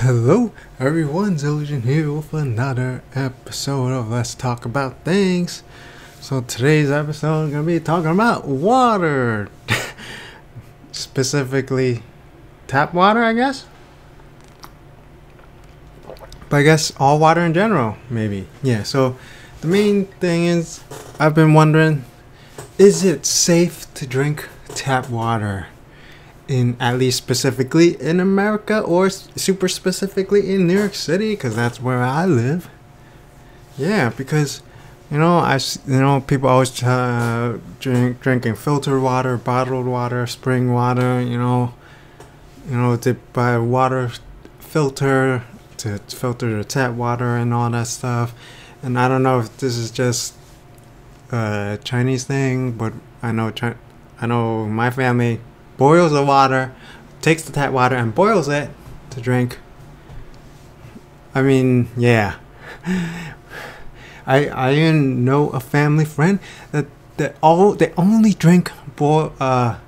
Hello everyone, Ziljin here with another episode of Let's Talk About Things. So today's episode is going to be talking about water. Specifically tap water, I guess. But I guess all water in general, maybe. Yeah, so the main thing is, I've been wondering, is it safe to drink tap water? In at least specifically in America, or super specifically in New York City, because that's where I live. Yeah, because people always drinking filtered water, bottled water, spring water. They buy water filter to filter the tap water and all that stuff. And I don't know if this is just a Chinese thing, but I know my family boils the water, takes the tap water and boils it to drink. I mean, yeah. I even know a family friend that they only drink bottled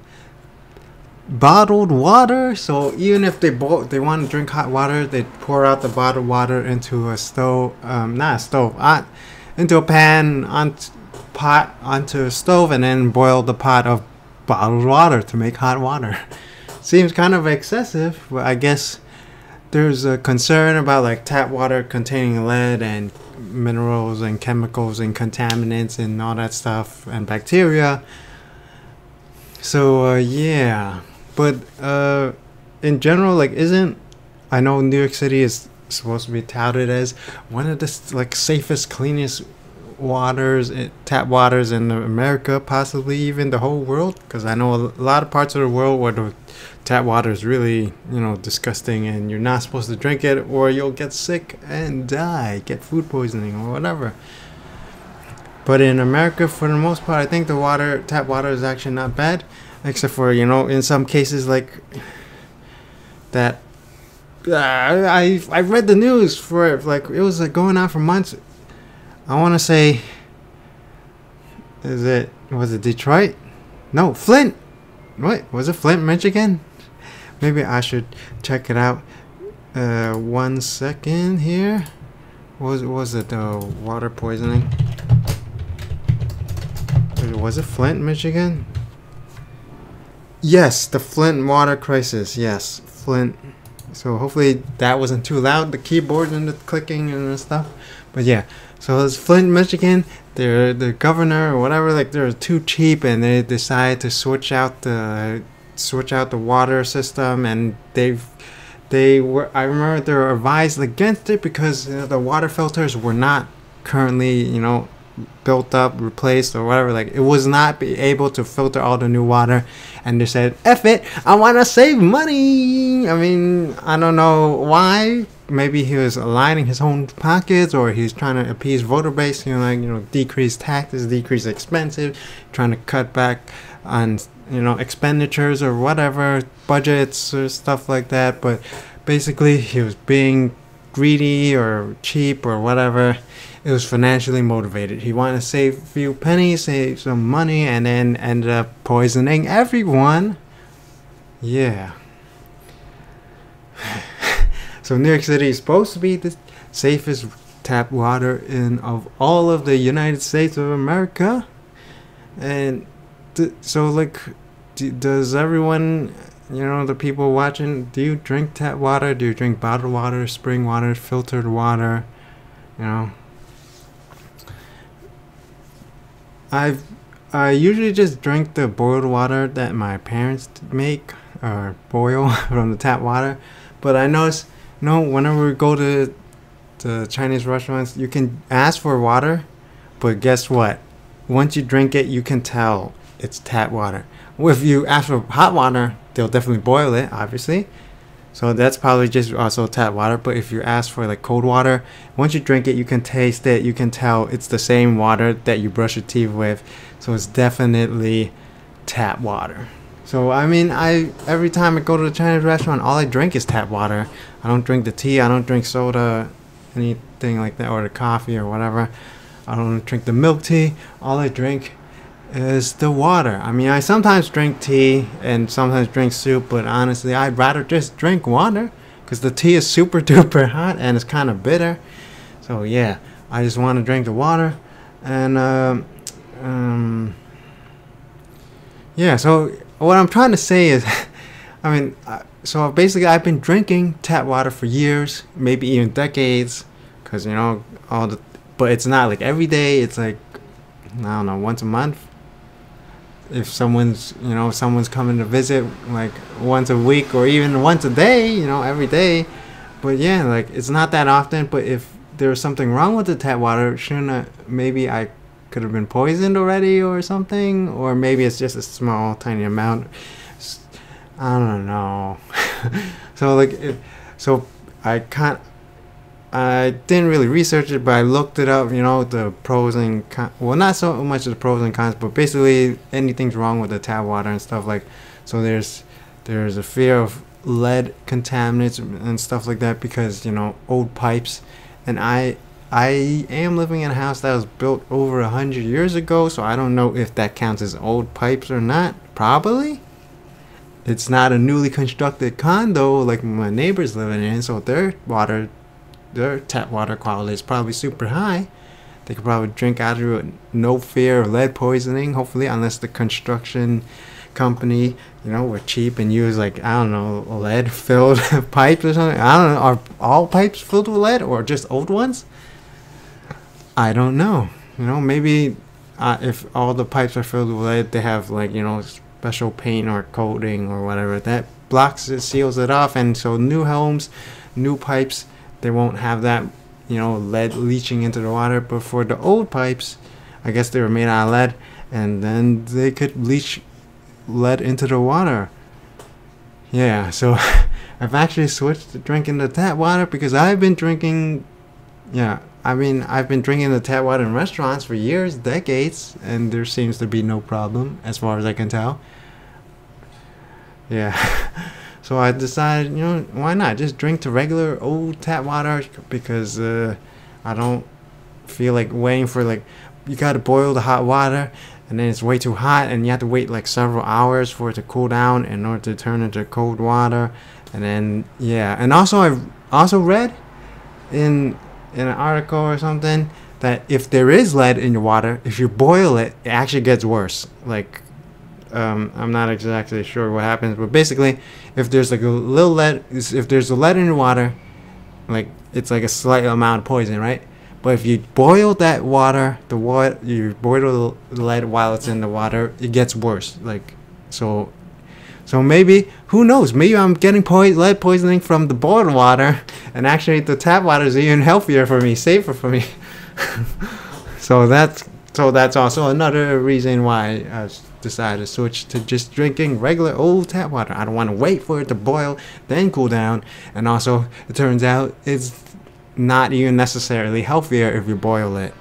water. So even if they want to drink hot water, they pour out the bottled water into a stove, into a pan, onto a stove, and then boil the pot of bottled water to make hot water. Seems kind of excessive, but I guess there's a concern about like tap water containing lead and minerals and chemicals and contaminants and all that stuff and bacteria. So yeah, but in general, I know New York City is supposed to be touted as one of the safest, cleanest tap waters in America, possibly even the whole world, because I know a lot of parts of the world where the tap water is really disgusting and you're not supposed to drink it or you'll get sick and die, get food poisoning or whatever. But in America, for the most part, I think the tap water is actually not bad, except for in some cases like that. I read the news for it, it was going on for months. I want to say, was it Detroit? No, Flint. What? Was it Flint, Michigan? Maybe I should check it out. 1 second here. Was it water poisoning? Was it Flint, Michigan? Yes, the Flint water crisis. Yes, Flint. So hopefully that wasn't too loud, the keyboard and the clicking and the stuff. But yeah. So it's Flint, Michigan. The governor or whatever, they're too cheap, and they decided to switch out the water system. And I remember they were advised against it because the water filters were not currently built up, replaced, or whatever. It was not be able to filter all the new water, and they said, "F it, I want to save money." I mean, I don't know why. Maybe he was aligning his own pockets, or he's trying to appease voter base, decrease taxes, decrease expenses, trying to cut back on, expenditures or whatever, budgets or stuff like that. But basically, he was being greedy or cheap or whatever. It was financially motivated. He wanted to save a few pennies, save some money, and then ended up poisoning everyone. Yeah. So New York City is supposed to be the safest tap water of all of the United States of America. And does everyone, the people watching, do you drink tap water? Do you drink bottled water, spring water, filtered water? I usually just drink the boiled water that my parents make or boil from the tap water. But I notice, whenever we go to the Chinese restaurants, you can ask for water, but guess what? Once you drink it, you can tell it's tap water. If you ask for hot water, they'll definitely boil it, obviously. So that's probably just also tap water. But if you ask for cold water, once you drink it, you can taste it. You can tell it's the same water that you brush your teeth with. So it's definitely tap water. So I mean, every time I go to the Chinese restaurant, all I drink is tap water. I don't drink the tea. I don't drink soda, anything like that, or the coffee or whatever. I don't drink the milk tea. All I drink is the water. I mean, I sometimes drink tea and sometimes drink soup, but honestly, I'd rather just drink water because the tea is super duper hot and it's kind of bitter. So yeah, I just want to drink the water. And yeah, so what I'm trying to say is I mean, so basically I've been drinking tap water for years, maybe even decades, because you know but it's not like every day. It's like, I don't know, once a month. If someone's coming to visit, like once a week or even once a day, you know, every day. But yeah, like it's not that often. But if there's something wrong with the tap water, maybe I could have been poisoned already or something, or maybe it's just a small tiny amount. I don't know. So like I didn't really research it, but I looked it up, you know, the pros and cons. Well, not so much the pros and cons, but basically anything's wrong with the tap water and stuff. Like, so there's a fear of lead contaminants and stuff like that, because, you know, old pipes. And I am living in a house that was built over 100 years ago, so I don't know if that counts as old pipes or not. Probably. It's not a newly constructed condo like my neighbors living in, so their tap water quality is probably super high. They could probably drink out of it, no fear of lead poisoning, hopefully, unless the construction company, you know, were cheap and used, like, I don't know, lead filled pipes or something. I don't know, are all pipes filled with lead or just old ones? I don't know. You know, maybe if all the pipes are filled with lead, they have, like, you know, special paint or coating or whatever that blocks it, seals it off, and so new homes, new pipes, they won't have that, you know, lead leaching into the water. But for the old pipes, I guess they were made out of lead, and then they could leach lead into the water. Yeah, so I've actually switched to drinking the tap water, because I've been drinking, I've been drinking the tap water in restaurants for years, decades, and there seems to be no problem as far as I can tell. Yeah. So I decided, you know, why not just drink the regular old tap water, because I don't feel like waiting for, like, you gotta boil the hot water and then it's way too hot and you have to wait like several hours for it to cool down in order to turn into cold water. And then and also I also read in an article or something that if there is lead in your water, if you boil it, it actually gets worse. Like, I'm not exactly sure what happens, but basically, if there's like a little lead, if there's a lead in your water, like, it's like a slight amount of poison, right? But if you boil that water, you boil the lead while it's in the water, it gets worse. Like, so maybe, who knows? Maybe I'm getting lead poisoning from the boiled water, and actually the tap water is even healthier for me, safer for me. So that's also another reason why I decided to switch to just drinking regular old tap water. I don't want to wait for it to boil, then cool down. And also, it turns out it's not even necessarily healthier if you boil it.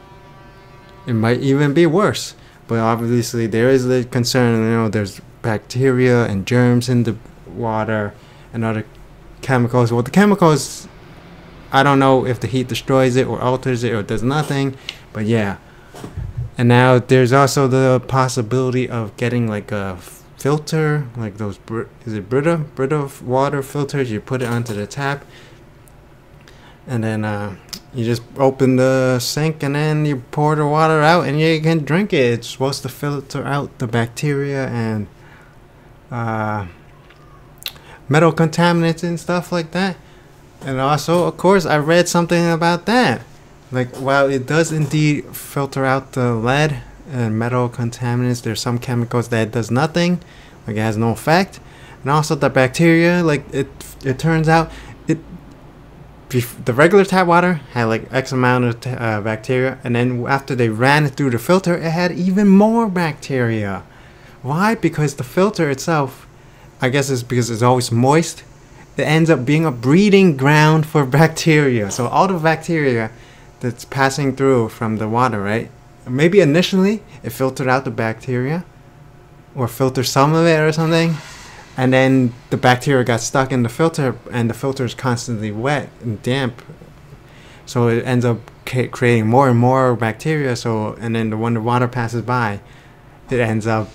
It might even be worse. But obviously, there is the concern, you know, there's bacteria and germs in the water and other chemicals. Well, the chemicals, I don't know if the heat destroys it or alters it or does nothing, but yeah. And now there's also the possibility of getting like a filter, like those Brita water filters. You put it onto the tap, and then you just open the sink and then you pour the water out and you can drink it. It's supposed to filter out the bacteria and metal contaminants and stuff like that. And also, of course, I read something about that. Like, while it does indeed filter out the lead and metal contaminants, there's some chemicals that it does nothing, like it has no effect. And also the bacteria, like it turns out the regular tap water had like X amount of bacteria, and then after they ran it through the filter, it had even more bacteria. Why? Because the filter itself, I guess it's because it's always moist, it ends up being a breeding ground for bacteria. So all the bacteria that's passing through from the water, right? Maybe initially it filtered out the bacteria or filtered some of it or something, and then the bacteria got stuck in the filter, and the filter is constantly wet and damp, so it ends up creating more and more bacteria. So, and then when the water passes by, it ends up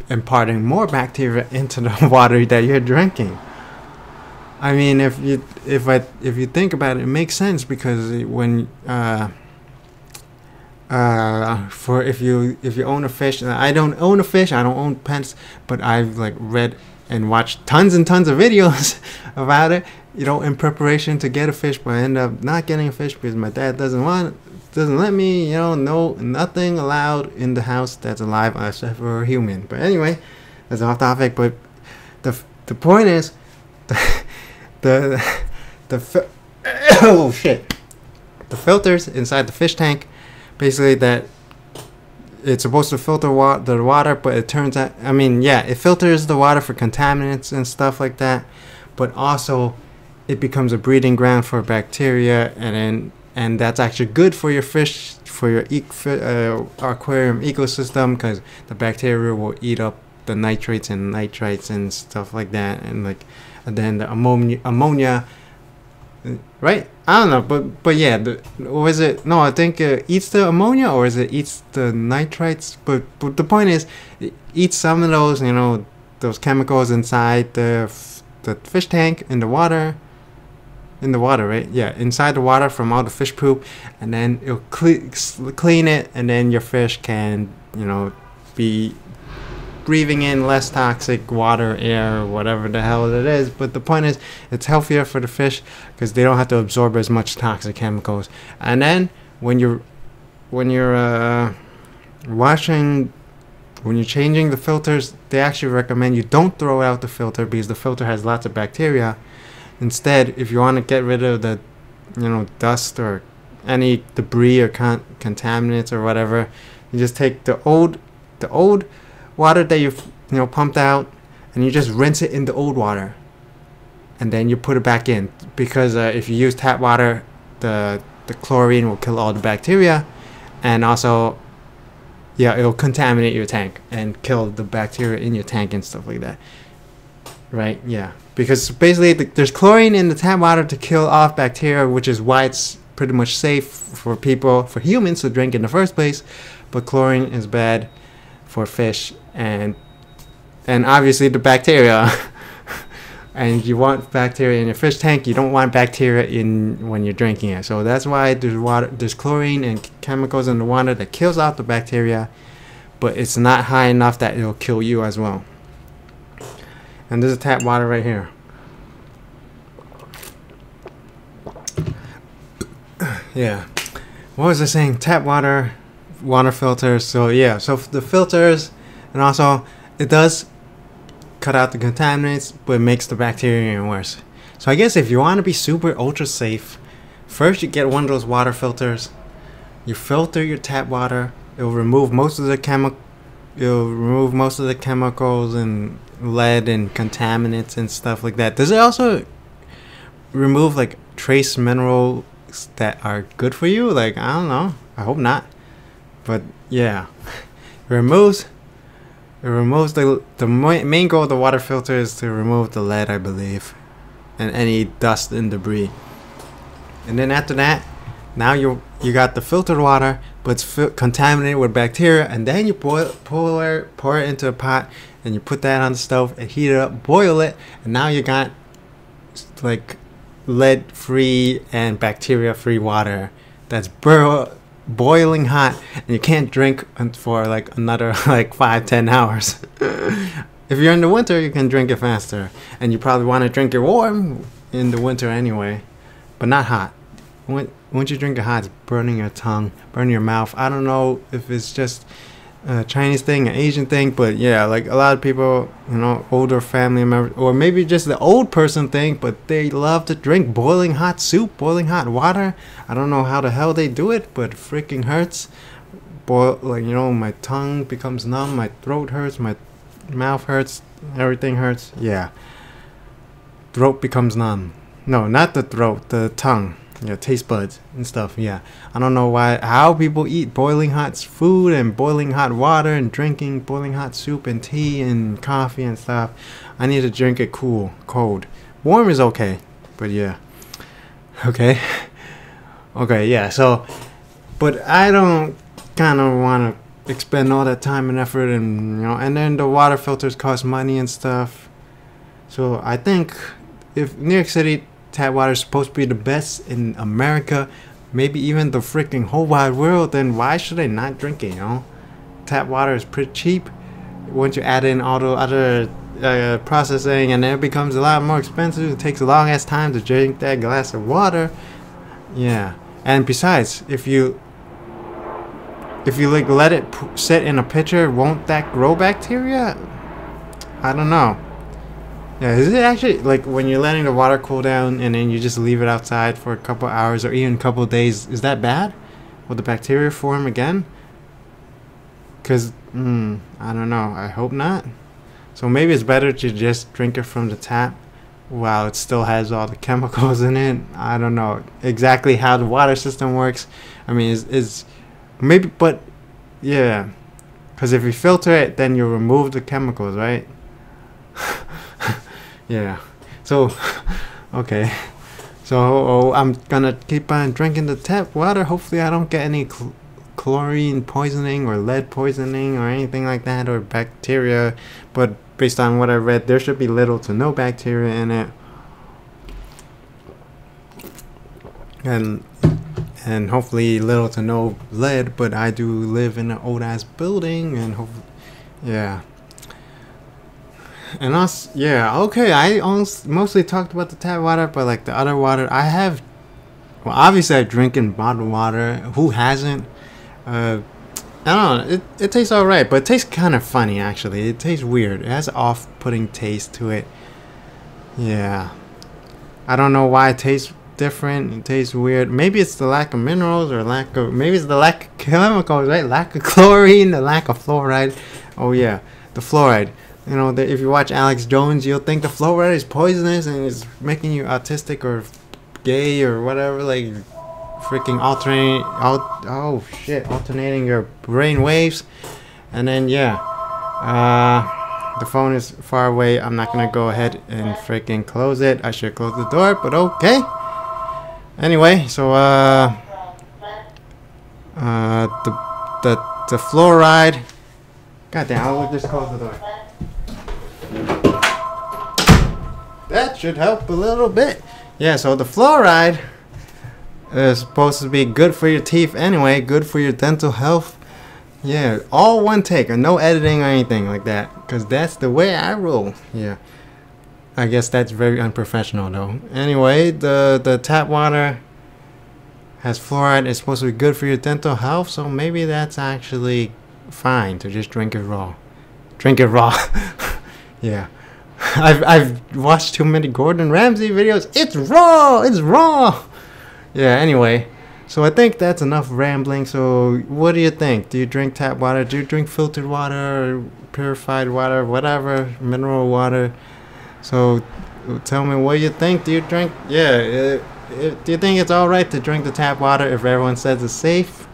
imparting more bacteria into the water that you're drinking. I mean, if you think about it, it makes sense because when for if you own a fish, I don't own a fish, I don't own pets, but I've like read and watched tons and tons of videos about it, you know, in preparation to get a fish, but I end up not getting a fish because my dad doesn't let me, you know, no, nothing allowed in the house that's alive except for a human. But anyway, that's off topic. But the point is, oh shit, the filters inside the fish tank, basically that it's supposed to filter the water, but it turns out, I mean, yeah, it filters the water for contaminants and stuff like that, but also it becomes a breeding ground for bacteria, and that's actually good for your fish, for your aquarium ecosystem, because the bacteria will eat up the nitrates and nitrites and stuff like that, and then the ammonia, right? I don't know, but yeah, or is it, no, I think it eats the ammonia, or is it eats the nitrites, but the point is it eats some of those, you know, those chemicals inside the fish tank in the water, right? Yeah, inside the water from all the fish poop, and then it'll clean it, and then your fish can, you know, be breathing in less toxic water, air, whatever the hell it is. But the point is, it's healthier for the fish because they don't have to absorb as much toxic chemicals. And then when you're washing, when you're changing the filters, they actually recommend you don't throw out the filter because the filter has lots of bacteria. Instead, if you want to get rid of the, you know, dust or any debris or contaminants or whatever, you just take the old water that you know, pumped out, and you just rinse it in the old water, and then you put it back in, because if you use tap water, the chlorine will kill all the bacteria, and also, yeah, it'll contaminate your tank and kill the bacteria in your tank and stuff like that, right? Yeah, because basically there's chlorine in the tap water to kill off bacteria, which is why it's pretty much safe for humans to drink in the first place, but chlorine is bad for fish and obviously the bacteria. And you want bacteria in your fish tank, you don't want bacteria in when you're drinking it. So that's why there's chlorine and chemicals in the water that kills out the bacteria, but it's not high enough that it'll kill you as well. And there's a tap water right here. Yeah, what was I saying? Tap water filters. So yeah, so the filters, and also it does cut out the contaminants, but it makes the bacteria even worse. So I guess if you want to be super ultra safe, first you get one of those water filters, you filter your tap water, it'll remove most of the chemicals and lead and contaminants and stuff like that. Does it also remove like trace minerals that are good for you? Like, I don't know, I hope not. But yeah, it removes the main goal of the water filter is to remove the lead, I believe, and any dust and debris. And then after that, now you got the filtered water, but it's contaminated with bacteria, and then you pour it into a pot, and you put that on the stove and heat it up, boil it, and now you got like lead-free and bacteria-free water that's boiling hot, and you can't drink for like another like 5-10 hours. If you're in the winter, you can drink it faster, and you probably want to drink it warm in the winter anyway, but not hot. Once you drink it hot, it's burning your tongue, burning your mouth. I don't know if it's just a Chinese thing, an Asian thing, but yeah, like a lot of people, you know, older family members, or maybe just the old person thing, but they love to drink boiling hot soup, boiling hot water. I don't know how the hell they do it, but it freaking hurts. Like, you know, my tongue becomes numb, my throat hurts, my mouth hurts, everything hurts. Yeah, throat becomes numb. No, not the throat, the tongue. Yeah, taste buds and stuff. Yeah, I don't know how people eat boiling hot food and boiling hot water and drinking boiling hot soup and tea and coffee and stuff. I need to drink it cold. Warm is okay, but yeah. Okay. Okay, yeah. So, but I don't kind of want to expend all that time and effort, and you know, and then the water filters cost money and stuff. So I think if New York City tap water is supposed to be the best in America, maybe even the freaking whole wide world, then why should I not drink it, you know? Tap water is pretty cheap. Once you add in all the other processing, and then it becomes a lot more expensive. It takes a long ass time to drink that glass of water. Yeah, and besides, if you like let it sit in a pitcher, won't that grow bacteria? I don't know. Yeah, is it actually, like, when you're letting the water cool down and then you just leave it outside for a couple hours or even a couple days, is that bad? Will the bacteria form again? Because, I don't know. I hope not. So maybe it's better to just drink it from the tap while it still has all the chemicals in it. I don't know exactly how the water system works. I mean, is maybe, but yeah. Because if you filter it, then you remove the chemicals, right? Yeah. So, okay. So I'm gonna keep on drinking the tap water. Hopefully I don't get any chlorine poisoning or lead poisoning or anything like that, or bacteria. But based on what I read, there should be little to no bacteria in it. And hopefully little to no lead. But I do live in an old ass building, and hopefully, yeah. And also, yeah, okay, I mostly talked about the tap water, but like the other water, I have, well, obviously I drink in bottled water. Who hasn't? I don't know, it tastes alright, but it tastes kind of funny, actually. It tastes weird. It has an off-putting taste to it. Yeah. I don't know why it tastes different. It tastes weird. Maybe it's the lack of minerals, or maybe it's the lack of chemicals, right? Lack of chlorine, the lack of fluoride. Oh yeah, the fluoride. You know, if you watch Alex Jones, you'll think the fluoride is poisonous and it's making you autistic or gay or whatever, like freaking alternating your brain waves. And then yeah, the phone is far away. I'm not gonna go ahead and freaking close it. I should close the door, but okay. Anyway, so the fluoride. God damn, I'll just close the door. That should help a little bit. Yeah, so the fluoride is supposed to be good for your teeth anyway, good for your dental health. Yeah, all one take, and no editing or anything like that, because that's the way I roll. Yeah, I guess that's very unprofessional though. Anyway, the tap water has fluoride. It's supposed to be good for your dental health, so maybe that's actually fine to just drink it raw. Drink it raw. Yeah. I've watched too many Gordon Ramsay videos. It's raw! It's raw! Yeah, anyway. So I think that's enough rambling. So what do you think? Do you drink tap water? Do you drink filtered water or purified water? Whatever. Mineral water. So tell me what you think. Do you drink? Yeah. Do you think it's alright to drink the tap water if everyone says it's safe?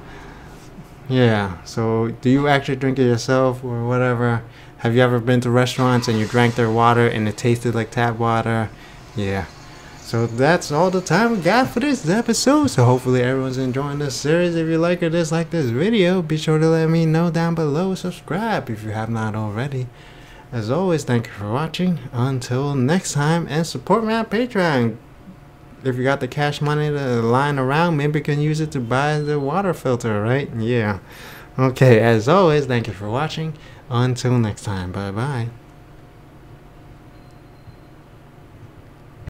Yeah. So do you actually drink it yourself or whatever? Have you ever been to restaurants and you drank their water and it tasted like tap water? Yeah. So that's all the time we got for this episode. So hopefully everyone's enjoying this series. If you like or dislike this video, be sure to let me know down below. Subscribe if you have not already. As always, thank you for watching. Until next time, and support me on Patreon. If you got the cash money to lying around, maybe you can use it to buy the water filter, right? Yeah. Okay, as always, thank you for watching. Until next time, bye bye.